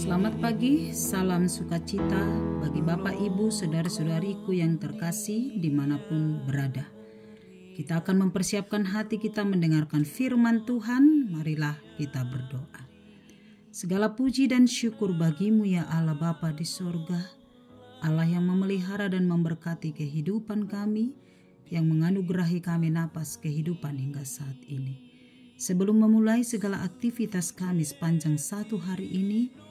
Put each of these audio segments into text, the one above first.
Selamat pagi, salam sukacita bagi Bapak Ibu saudara-saudariku yang terkasih dimanapun berada. Kita akan mempersiapkan hati kita mendengarkan firman Tuhan. Marilah kita berdoa. Segala puji dan syukur bagimu ya Allah Bapa di sorga, Allah yang memelihara dan memberkati kehidupan kami, yang menganugerahi kami napas kehidupan hingga saat ini. Sebelum memulai segala aktivitas kami sepanjang satu hari ini,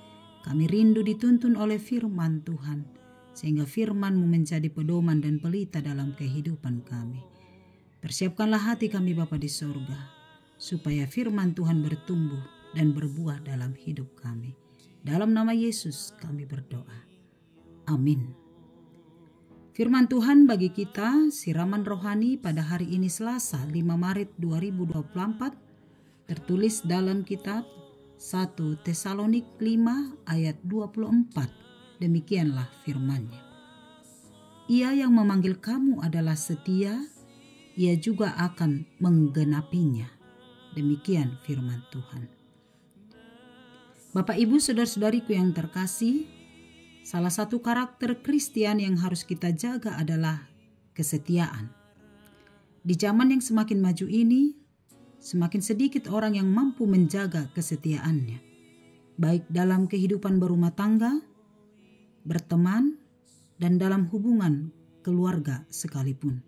kami rindu dituntun oleh firman Tuhan, sehingga firman-Mu menjadi pedoman dan pelita dalam kehidupan kami. Persiapkanlah hati kami Bapa di sorga, supaya firman Tuhan bertumbuh dan berbuah dalam hidup kami. Dalam nama Yesus kami berdoa. Amin. Firman Tuhan bagi kita, siraman rohani pada hari ini Selasa 5 Maret 2024, tertulis dalam kitab 1 Tesalonik 5 ayat 24. Demikianlah firman-Nya. Ia yang memanggil kamu adalah setia, ia juga akan menggenapinya. Demikian firman Tuhan. Bapak Ibu saudara-saudariku yang terkasih, salah satu karakter Kristen yang harus kita jaga adalah kesetiaan. Di zaman yang semakin maju ini, semakin sedikit orang yang mampu menjaga kesetiaannya, baik dalam kehidupan berumah tangga, berteman, dan dalam hubungan keluarga sekalipun.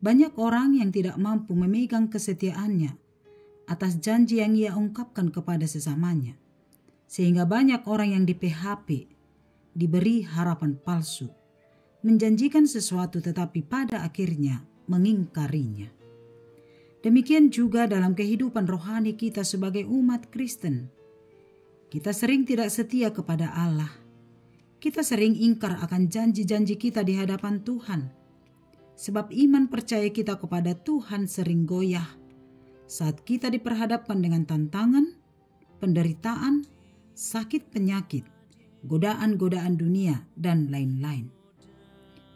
Banyak orang yang tidak mampu memegang kesetiaannya atas janji yang ia ungkapkan kepada sesamanya, sehingga banyak orang yang di-PHP, diberi harapan palsu, menjanjikan sesuatu tetapi pada akhirnya mengingkarinya. Demikian juga dalam kehidupan rohani kita sebagai umat Kristen. Kita sering tidak setia kepada Allah. Kita sering ingkar akan janji-janji kita di hadapan Tuhan. Sebab iman percaya kita kepada Tuhan sering goyah saat kita diperhadapkan dengan tantangan, penderitaan, sakit penyakit, godaan-godaan dunia, dan lain-lain.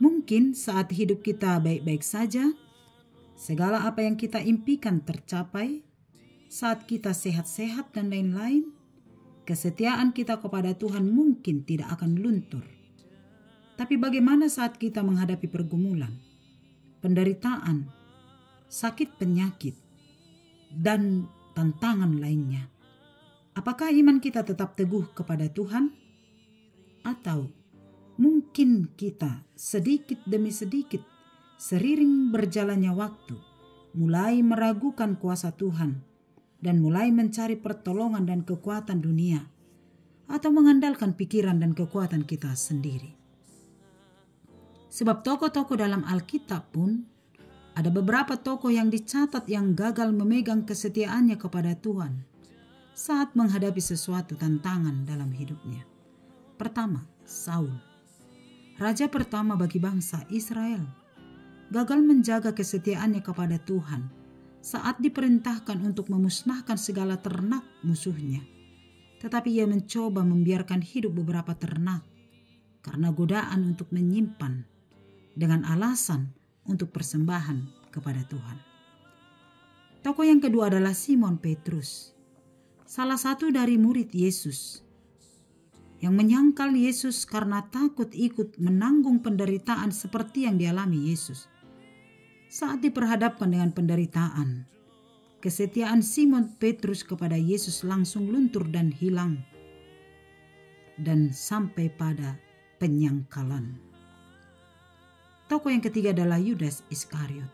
Mungkin saat hidup kita baik-baik saja, segala apa yang kita impikan tercapai, saat kita sehat-sehat dan lain-lain, kesetiaan kita kepada Tuhan mungkin tidak akan luntur. Tapi bagaimana saat kita menghadapi pergumulan, penderitaan, sakit penyakit, dan tantangan lainnya? Apakah iman kita tetap teguh kepada Tuhan? Atau mungkin kita sedikit demi sedikit, seiring berjalannya waktu, mulai meragukan kuasa Tuhan dan mulai mencari pertolongan dan kekuatan dunia, atau mengandalkan pikiran dan kekuatan kita sendiri. Sebab tokoh-tokoh dalam Alkitab pun, ada beberapa tokoh yang dicatat yang gagal memegang kesetiaannya kepada Tuhan saat menghadapi sesuatu tantangan dalam hidupnya. Pertama, Saul, raja pertama bagi bangsa Israel, gagal menjaga kesetiaannya kepada Tuhan saat diperintahkan untuk memusnahkan segala ternak musuhnya. Tetapi ia mencoba membiarkan hidup beberapa ternak karena godaan untuk menyimpan dengan alasan untuk persembahan kepada Tuhan. Tokoh yang kedua adalah Simon Petrus, salah satu dari murid Yesus, yang menyangkal Yesus karena takut ikut menanggung penderitaan seperti yang dialami Yesus. Saat diperhadapkan dengan penderitaan, kesetiaan Simon Petrus kepada Yesus langsung luntur dan hilang, dan sampai pada penyangkalan. Tokoh yang ketiga adalah Yudas Iskariot,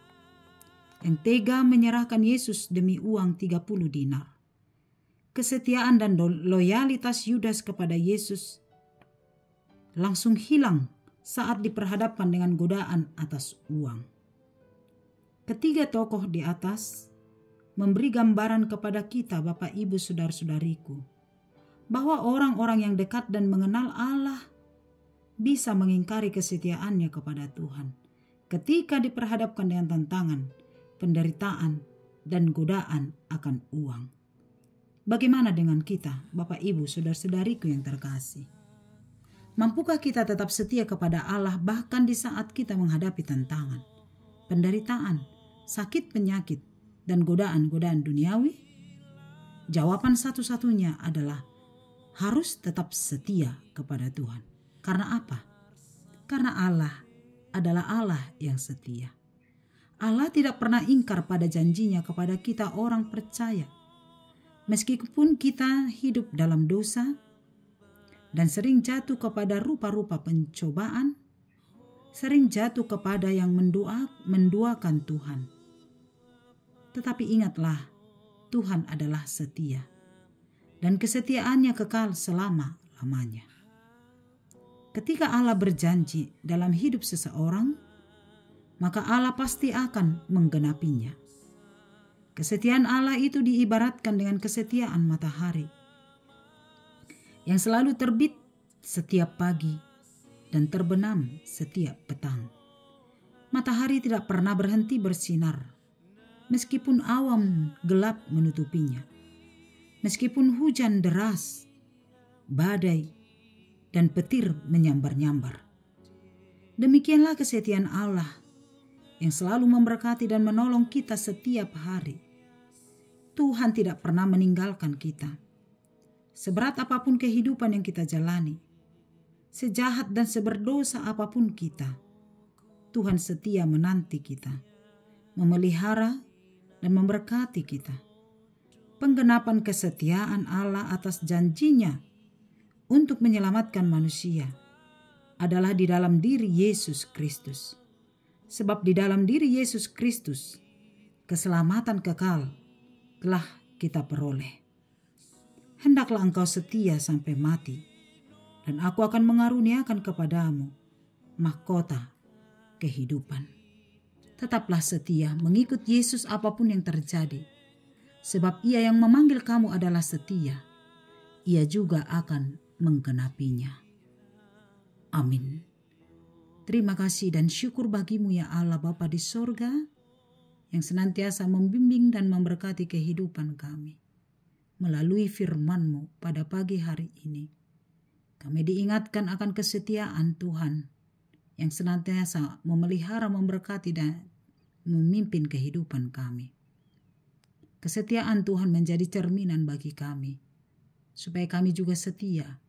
yang tega menyerahkan Yesus demi uang 30 dinar. Kesetiaan dan loyalitas Yudas kepada Yesus langsung hilang saat diperhadapkan dengan godaan atas uang. Ketiga tokoh di atas memberi gambaran kepada kita, Bapak Ibu saudara-saudariku, bahwa orang-orang yang dekat dan mengenal Allah bisa mengingkari kesetiaannya kepada Tuhan ketika diperhadapkan dengan tantangan, penderitaan, dan godaan akan uang. Bagaimana dengan kita, Bapak Ibu saudara-saudariku yang terkasih? Mampukah kita tetap setia kepada Allah bahkan di saat kita menghadapi tantangan, penderitaan, sakit penyakit, dan godaan-godaan duniawi? Jawaban satu-satunya adalah harus tetap setia kepada Tuhan. Karena apa? Karena Allah adalah Allah yang setia. Allah tidak pernah ingkar pada janjinya kepada kita orang percaya. Meskipun kita hidup dalam dosa dan sering jatuh kepada rupa-rupa pencobaan, sering jatuh kepada yang menduakan Tuhan. Tetapi ingatlah, Tuhan adalah setia dan kesetiaannya kekal selama-lamanya. Ketika Allah berjanji dalam hidup seseorang, maka Allah pasti akan menggenapinya. Kesetiaan Allah itu diibaratkan dengan kesetiaan matahari yang selalu terbit setiap pagi dan terbenam setiap petang. Matahari tidak pernah berhenti bersinar, meskipun awan gelap menutupinya, meskipun hujan deras, badai, dan petir menyambar-nyambar. Demikianlah kesetiaan Allah yang selalu memberkati dan menolong kita setiap hari. Tuhan tidak pernah meninggalkan kita. Seberat apapun kehidupan yang kita jalani, sejahat dan seberdosa apapun kita, Tuhan setia menanti kita, memelihara dan memberkati kita. Penggenapan kesetiaan Allah atas janjinya untuk menyelamatkan manusia adalah di dalam diri Yesus Kristus. Sebab di dalam diri Yesus Kristus, keselamatan kekal telah kita peroleh. Hendaklah engkau setia sampai mati, dan aku akan mengaruniakan kepadamu mahkota kehidupan. Tetaplah setia mengikut Yesus apapun yang terjadi, sebab Ia yang memanggil kamu adalah setia. Ia juga akan menggenapinya. Amin. Terima kasih dan syukur bagimu ya Allah Bapa di sorga, yang senantiasa membimbing dan memberkati kehidupan kami. Melalui firman-Mu pada pagi hari ini, kami diingatkan akan kesetiaan Tuhan yang senantiasa memelihara, memberkati, dan memimpin kehidupan kami. Kesetiaan Tuhan menjadi cerminan bagi kami, supaya kami juga setia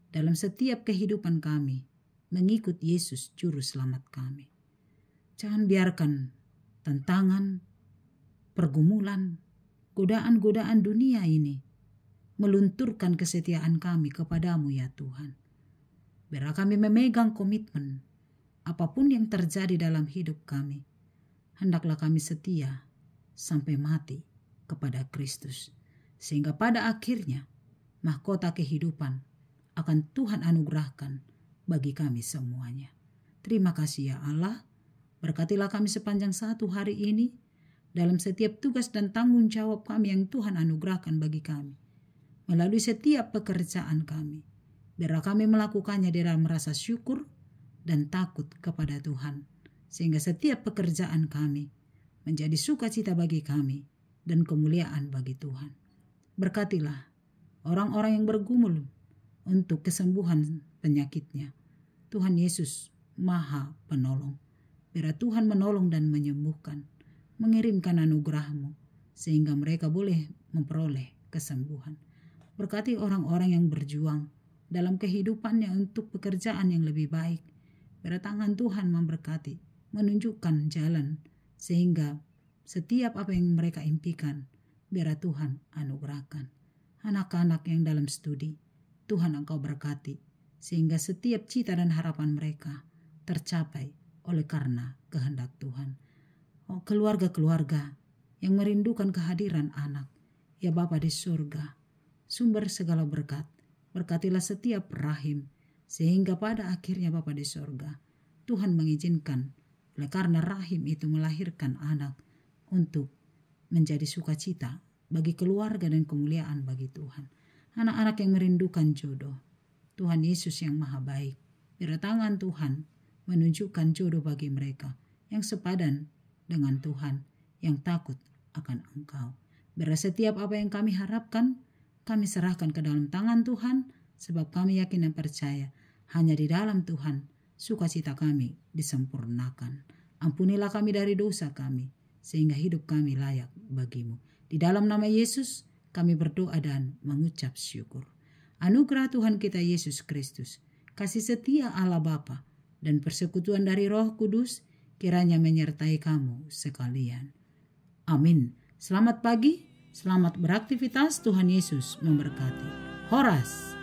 dalam setiap kehidupan kami, mengikut Yesus Juru Selamat kami. Jangan biarkan tantangan, pergumulan, godaan-godaan dunia ini melunturkan kesetiaan kami kepadamu ya Tuhan. Biar kami memegang komitmen, apapun yang terjadi dalam hidup kami, hendaklah kami setia sampai mati kepada Kristus. Sehingga pada akhirnya mahkota kehidupan akan Tuhan anugerahkan bagi kami semuanya. Terima kasih ya Allah. Berkatilah kami sepanjang satu hari ini dalam setiap tugas dan tanggung jawab kami yang Tuhan anugerahkan bagi kami. Melalui setiap pekerjaan kami. Biarlah kami melakukannya dalam rasa syukur dan takut kepada Tuhan. Sehingga setiap pekerjaan kami menjadi sukacita bagi kami dan kemuliaan bagi Tuhan. Berkatilah orang-orang yang bergumul untuk kesembuhan penyakitnya. Tuhan Yesus Maha Penolong. Biar Tuhan menolong dan menyembuhkan, mengirimkan anugerah-Mu, sehingga mereka boleh memperoleh kesembuhan. Berkati orang-orang yang berjuang dalam kehidupannya untuk pekerjaan yang lebih baik. Biar tangan Tuhan memberkati, menunjukkan jalan, sehingga setiap apa yang mereka impikan, biar Tuhan anugerahkan. Anak-anak yang dalam studi, Tuhan Engkau berkati, sehingga setiap cita dan harapan mereka tercapai oleh karena kehendak Tuhan. Oh, keluarga-keluarga yang merindukan kehadiran anak, ya Bapa di surga, sumber segala berkat, berkatilah setiap rahim, sehingga pada akhirnya Bapa di surga, Tuhan mengizinkan oleh karena rahim itu melahirkan anak untuk menjadi sukacita bagi keluarga dan kemuliaan bagi Tuhan. Anak-anak yang merindukan jodoh, Tuhan Yesus yang maha baik, biar tangan Tuhan menunjukkan jodoh bagi mereka yang sepadan dengan Tuhan, yang takut akan Engkau. Biar setiap apa yang kami harapkan, kami serahkan ke dalam tangan Tuhan, sebab kami yakin dan percaya hanya di dalam Tuhan sukacita kami disempurnakan. Ampunilah kami dari dosa kami, sehingga hidup kami layak bagimu. Di dalam nama Yesus kami berdoa dan mengucap syukur. anugerah Tuhan kita Yesus Kristus, kasih setia Allah Bapa, dan persekutuan dari Roh Kudus kiranya menyertai kamu sekalian. Amin. Selamat pagi, selamat beraktivitas, Tuhan Yesus memberkati. Horas.